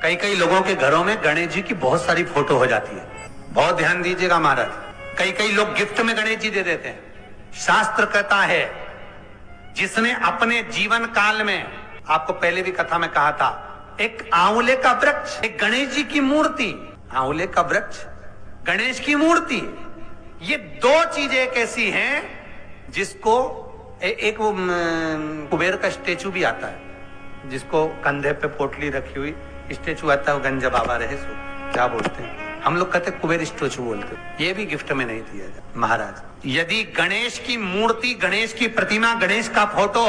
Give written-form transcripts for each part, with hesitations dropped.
कई कई लोगों के घरों में गणेश जी की बहुत सारी फोटो हो जाती है। बहुत ध्यान दीजिएगा महाराज, कई कई लोग गिफ्ट में गणेश जी दे देते हैं। शास्त्र कहता है जिसने अपने जीवन काल में, आपको पहले भी कथा में कहा था, एक आंवले का वृक्ष, एक गणेश जी की मूर्ति, आंवले का वृक्ष, गणेश की मूर्ति, ये दो चीजें एक ऐसी हैं जिसको एक वो कुबेर का स्टेचू भी आता है, जिसको कंधे पे पोटली रखी हुई स्टेचू आता है, वो गंजा बाबा रहे सो क्या बोलते हैं, हम लोग कहते हैं कुबेर स्टेचू बोलते हैं। ये भी गिफ्ट में नहीं दिया जाता। महाराज यदि गणेश की मूर्ति, गणेश की प्रतिमा, गणेश का फोटो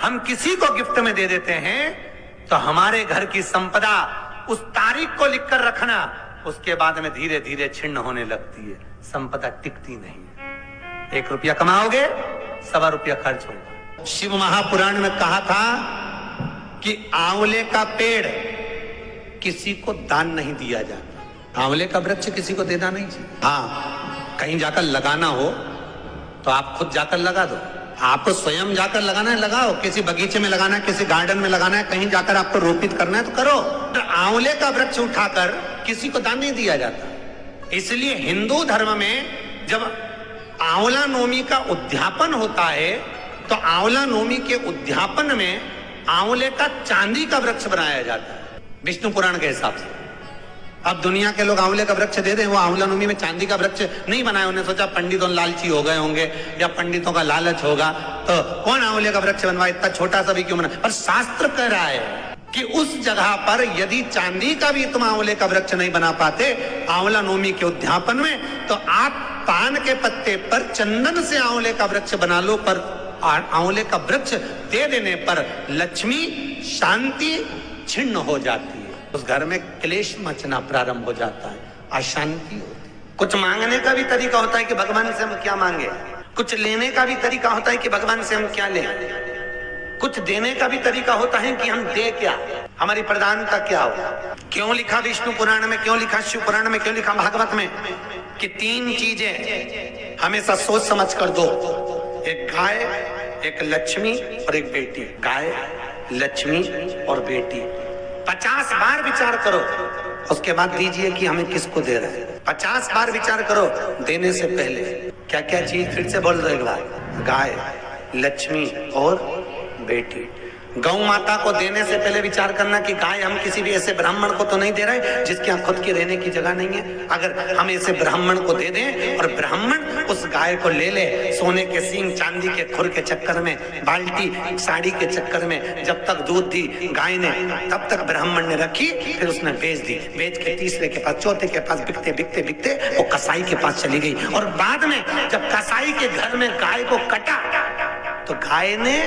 हम किसी को गिफ्ट में दे देते हैं तो हमारे घर की संपदा उस तारीख को लिखकर रखना, उसके बाद में धीरे धीरे छिन्न होने लगती है, संपदा टिकती नहीं है। 1 रुपया कमाओगे, 1.25 रुपया खर्च होगा। शिव महापुराण में कहा था कि आंवले का पेड़ किसी को दान नहीं दिया जाता, आंवले का वृक्ष किसी को देना नहीं चाहिए। हाँ, कहीं जाकर लगाना हो तो आप खुद जाकर लगा दो, आपको स्वयं जाकर लगाना है लगाओ, किसी बगीचे में लगाना है, किसी गार्डन में लगाना है, कहीं जाकर आपको रोपित करना है तो करो। आंवले का वृक्ष उठाकर किसी को दान नहीं दिया जाता। इसलिए हिंदू धर्म में जब आंवला नवमी का उद्यापन होता है तो आंवला नवमी के उद्यापन में आंवले का चांदी का वृक्ष बनाया जाता है विष्णु पुराण के हिसाब से। अब दुनिया के लोग आंवले का वृक्ष दे दें, वो आंवला नवमी में चांदी का वृक्ष नहीं बनाया, उन्होंने सोचा पंडितों लालची हो गए होंगे या पंडितों का लालच होगा तो कौन आंवले का वृक्ष बनवाए, इतना छोटा सा भी क्यों बना। पर शास्त्र कह रहा है कि उस जगह पर यदि चांदी का भी तुम आंवले का वृक्ष नहीं बना पाते आंवला नवमी के उद्यापन में, तो आप पान के पत्ते पर चंदन से आंवले का वृक्ष बना लो, पर आंवले का वृक्ष दे देने पर लक्ष्मी शांति छिन्न हो जाती है, उस घर में क्लेश मचना प्रारंभ हो जाता है, अशांति होती है। कुछ मांगने का भी तरीका होता है कि भगवान से हम क्या मांगे, कुछ लेने का भी तरीका होता है कि भगवान से हम क्या लें, कुछ देने का भी तरीका होता है कि हम दे क्या, हमारी प्रधानता क्या हो। क्यों लिखा विष्णु पुराण में, क्यों लिखा शिव पुराण में, क्यों लिखा भागवत में कि 3 चीजें हमेशा सोच समझ कर दो, एक गाय, एक लक्ष्मी और एक बेटी। गाय, लक्ष्मी और बेटी, 50 बार विचार करो, उसके बाद दीजिए कि हमें किसको दे रहे हैं। 50 बार विचार करो देने से पहले क्या क्या चीज, फिर से बोल दो एक बार, गाय, लक्ष्मी और बेटी। गौ माता को देने से पहले विचार करना कि गाय हम किसी भी ऐसे ब्राह्मण को तो नहीं दे रहे जिसके यहाँ खुद की रहने की जगह नहीं है। अगर हम ऐसे ब्राह्मण को दे दें और ब्राह्मण उस गाय को ले ले, सोने के सींग, चांदी के खुर के चक्कर में, बाल्टी साड़ी के चक्कर में, जब तक दूध दी गाय ने तब तक ब्राह्मण ने रखी, फिर उसने बेच दी, बेच के तीसरे के पास, चौथे के पास, बिकते बिकते बिकते वो कसाई के पास चली गई। और बाद में जब कसाई के घर में गाय को कटा तो गाय ने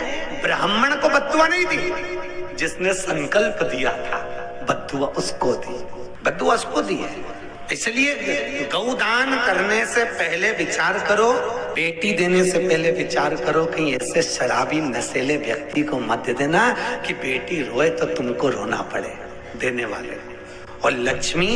ब्राह्मण को बद्दुआ नहीं दी, जिसने संकल्प दिया था बद्दुआ उसको दी, बद्दुआ उसको दी है। इसलिए गौदान करने से पहले विचार करो, बेटी देने से पहले विचार करो, कहीं ऐसे शराबी नशेले व्यक्ति को मत दे देना कि बेटी रोए तो तुमको रोना पड़े देने वाले को। और लक्ष्मी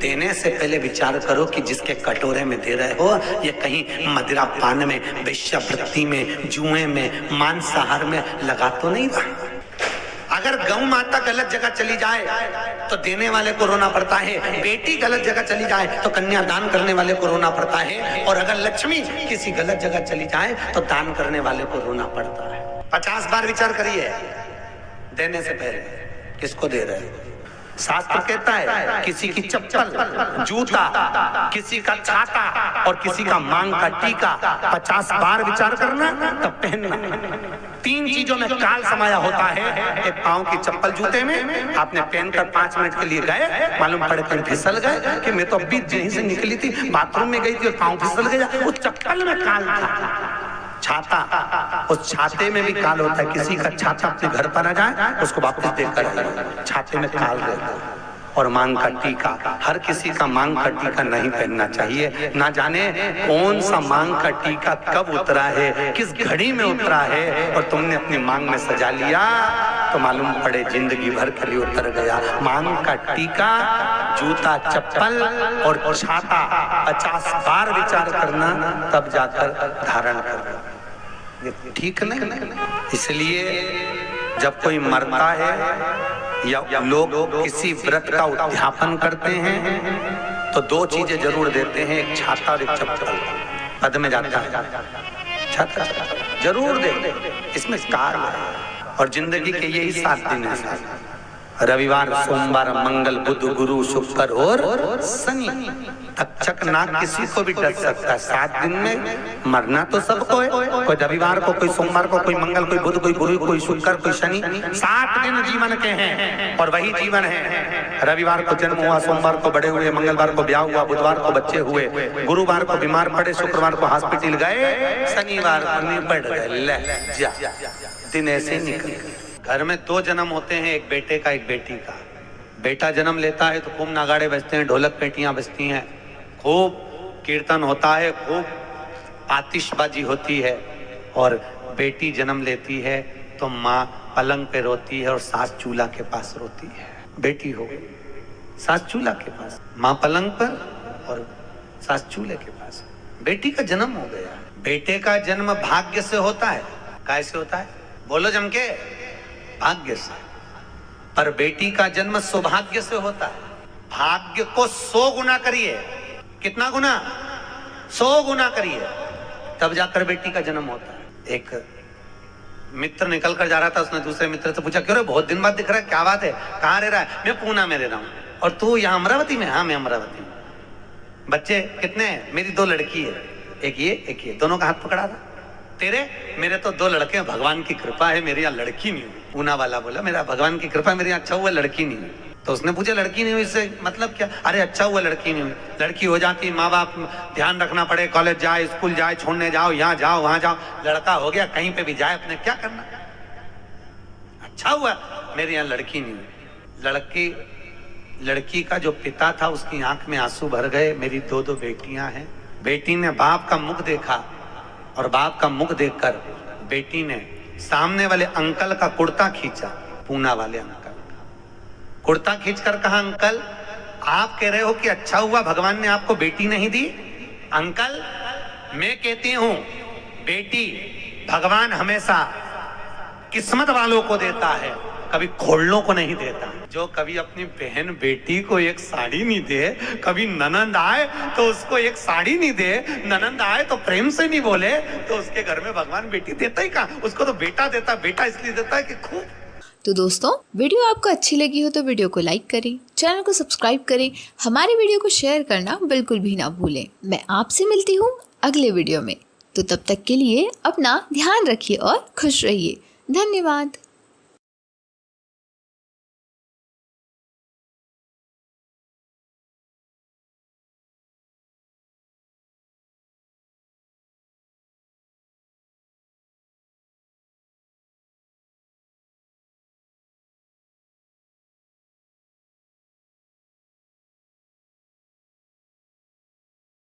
देने से पहले विचार करो कि जिसके कटोरे में दे रहे हो ये कहीं मदिरा पान में, वेश्यावृत्ति में, जुए में, मांसाहार में लगा तो नहीं रहा। अगर गौ माता गलत जगह चली जाए तो देने वाले को रोना पड़ता है, बेटी गलत जगह चली जाए तो कन्यादान करने वाले को रोना पड़ता है, और अगर लक्ष्मी किसी गलत जगह चली जाए तो दान करने वाले को रोना पड़ता है। 50 बार विचार करिए देने से पहले किसको दे रहे हैं। शास्त्र कहता है किसी की चप्पल, जूता, किसी का छाता और किसी का मांग का टीका 50 बार विचार करना तब पहनना। 3 चीजों में काल समाया होता है, एक पांव की चप्पल जूते में आपने पहनकर 5 मिनट के लिए गए, मालूम पड़े कहीं फिसल गए कि मैं तो अभी यहीं से निकली थी, बाथरूम में गई थी और पांव फिसल गया, उस चप्पल में काल था। छाता, उस छाते में भी काल होता है, किसी का छाता अपने घर पर आ जाए उसको वापस देकर छाते में काल रहता है। और मांग का टीका, हर किसी का मांग का टीका नहीं पहनना चाहिए, ना जाने कौन सा मांग का टीका कब उतरा है, किस घड़ी में उतरा है, और तुमने अपनी मांग में सजा लिया तो मालूम पड़े जिंदगी भर के लिए उतर गया। मांग का टीका, जूता, चप्पल और छाता 50 बार विचार करना तब जाकर धारण करना, ठीक नहीं। इसलिए जब कोई मरता है या लोग किसी व्रत का उद्यापन करते हैं तो दो चीजें जरूर देते हैं, एक छाता और एक चप्पल। पद में जाता है छाता जरूर दे, इसमें कार्य है। और जिंदगी के यही 7 दिन है, रविवार, सोमवार, मंगल, बुध, गुरु, शुक्र और शनि। तक्षक नाग किसी को भी डर सकता है। 7 दिन में मरना तो सबको है, कोई रविवार को, कोई सोमवार को, कोई मंगल, कोई बुध, कोई गुरु, कोई शुक्र, कोई शनि। 7 दिन जीवन के हैं और वही जीवन है। रविवार को जन्म हुआ, सोमवार को बड़े हुए, मंगलवार को ब्याह हुआ, बुधवार को बच्चे हुए, गुरुवार को बीमार पड़े, शुक्रवार को हॉस्पिटल गए, शनिवार को निपट गए। दिन ऐसे निकल गए। घर में 2 जन्म होते हैं, एक बेटे का, एक बेटी का। बेटा जन्म लेता है तो खूब नगाड़े बजते हैं, ढोलक पेटियां बजती हैं, खूब कीर्तन होता है, खूब आतिशबाजी होती है। और बेटी जन्म लेती है तो माँ पलंग पे रोती है और सास चूल्हा के पास रोती है। बेटी हो गई, सास चूल्हा के पास, माँ पलंग पर और सास चूल्हे के पास। बेटी का जन्म हो गया। बेटे का जन्म भाग्य से होता है। कैसे होता है बोलो जम के? भाग्य से। पर बेटी का जन्म सौभाग्य से होता है। भाग्य को 100 गुना करिए। कितना गुना? 100 गुना करिए, तब जाकर बेटी का जन्म होता है। एक मित्र निकल कर जा रहा था, उसने दूसरे मित्र से पूछा, क्यों रे बहुत दिन बाद दिख रहा है, क्या बात है, कहाँ रह रहा है? मैं पूना में रह रहा हूँ। और तू यहाँ अमरावती में? हाँ मैं अमरावती में। बच्चे कितने हैं? मेरी 2 लड़की है, एक ये। दोनों का हाथ पकड़ा था। तेरे? मेरे तो 2 लड़के हैं, भगवान की कृपा है, मेरे यहाँ लड़की नहीं हुई। पूना वाला बोला, मेरा भगवान की कृपा, मेरे यहाँ अच्छा हुआ लड़की नहीं हुई। तो उसने पूछा लड़की नहीं हुई इससे मतलब क्या? अरे अच्छा हुआ लड़की नहीं हुई, लड़की हो जाती माँ बाप ध्यान रखना पड़े, कॉलेज जाए, स्कूल जाए, छोड़ने जाओ, यहाँ जाओ, वहां जाओ। लड़का हो गया, कहीं पे भी जाए, अपने क्या करना। अच्छा हुआ मेरे यहाँ लड़की नहीं हुई। लड़की का जो पिता था उसकी आंख में आंसू भर गए। मेरी 2 बेटियां हैं। बेटी ने बाप का मुख देखा और बाप का मुख देखकर बेटी ने सामने वाले अंकल का कुर्ता खींचा। पूना वाले अंकल कुर्ता खींचकर कहा, अंकल आप कह रहे हो कि अच्छा हुआ भगवान ने आपको बेटी नहीं दी? अंकल मैं कहती हूं बेटी भगवान हमेशा किस्मत वालों को देता है, कभी खोलनों को नहीं देता। जो कभी अपनी बहन बेटी को एक साड़ी नहीं दे, कभी ननंद आए तो उसको एक साड़ी नहीं दे, ननंद आए तो प्रेम से नहीं बोले, तो उसके घर में भगवान बेटी देता ही कहाँ? उसको तो बेटा देता। बेटा इसलिए देता है कि खूब। तो दोस्तों वीडियो आपको अच्छी लगी हो तो वीडियो को लाइक करें, चैनल को सब्सक्राइब करें, हमारी वीडियो को शेयर करना बिल्कुल भी ना भूलें। मैं आपसे मिलती हूँ अगले वीडियो में। तो तब तक के लिए अपना ध्यान रखिए और खुश रहिए। धन्यवाद।